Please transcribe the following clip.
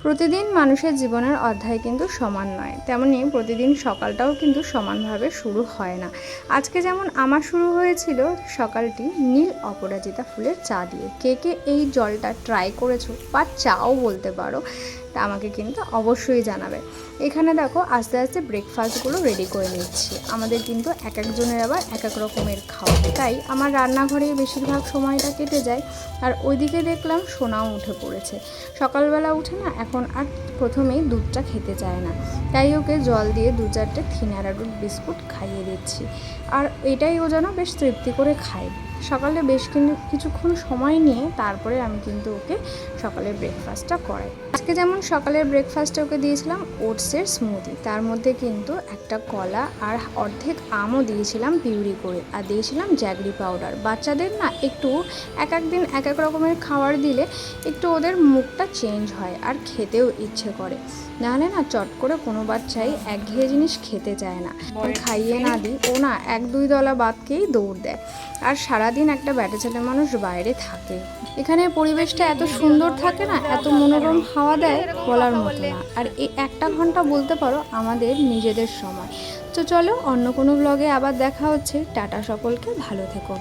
প্রতিদিন মানুষের জীবনের অধ্যায় কিন্তু সমান নয়, তেমনি প্রতিদিন সকালটাও কিন্তু সমানভাবে শুরু হয় না। আজকে যেমন আমার শুরু হয়েছিল সকালটি নীল অপরাজিতা ফুলের চা দিয়ে। কে কে এই জলটা ট্রাই করেছো বা চাও বলতে পারো, তা আমাকে কিন্তু অবশ্যই জানাবে। এখানে দেখো আস্তে আস্তে ব্রেকফাস্টগুলো রেডি করে নিচ্ছি। আমাদের কিন্তু এক একজনের আবার এক এক রকমের খাওয়া, তাই আমার রান্নাঘরেই বেশিরভাগ সময়টা কেটে যায়। আর ওইদিকে দেখলাম সোনাও উঠে পড়েছে। সকালবেলা উঠে না এখন আর প্রথমেই দুধটা খেতে চায় না, তাই ওকে জল দিয়ে 2-4টে থিন অ্যারারুট বিস্কুট খাইয়ে দিচ্ছি। আর এটাই ও যেন বেশ তৃপ্তি করে খায়। সকালে বেশ কিছুক্ষণ সময় নিয়ে তারপরে আমি কিন্তু ওকে সকালের ব্রেকফাস্টটা করাই। আজকে যেমন সকালের ব্রেকফাস্টে ওকে দিয়েছিলাম ওটসের স্মুদি, তার মধ্যে কিন্তু একটা কলা আর অর্ধেক আমও দিয়েছিলাম পিউরি করে, আর দিয়েছিলাম জ্যাগরি পাউডার। বাচ্চাদের না একটু এক এক দিন এক এক রকমের খাবার দিলে একটু ওদের মুখটা চেঞ্জ হয় আর খেতেও ইচ্ছে করে, নাহলে না চট করে কোনো বাচ্চাই একঘেয়ে জিনিস খেতে চায় না। খাইয়ে না দিই ও না 1-2 দলা বাদকেই দৌড় দেয়। আর সারাদিন একটা ব্যাটা ছেলে মানুষ বাইরে থাকে, এখানে পরিবেশটা এত সুন্দর থাকে না, এত মনোরম হাওয়া দেয় বলার মতো না। আর এই 1টা ঘন্টা বলতে পারো আমাদের নিজেদের সময়। তো চলো অন্য কোনো ব্লগে আবার দেখা হচ্ছে। টাটা, সকলকে ভালো থেকো।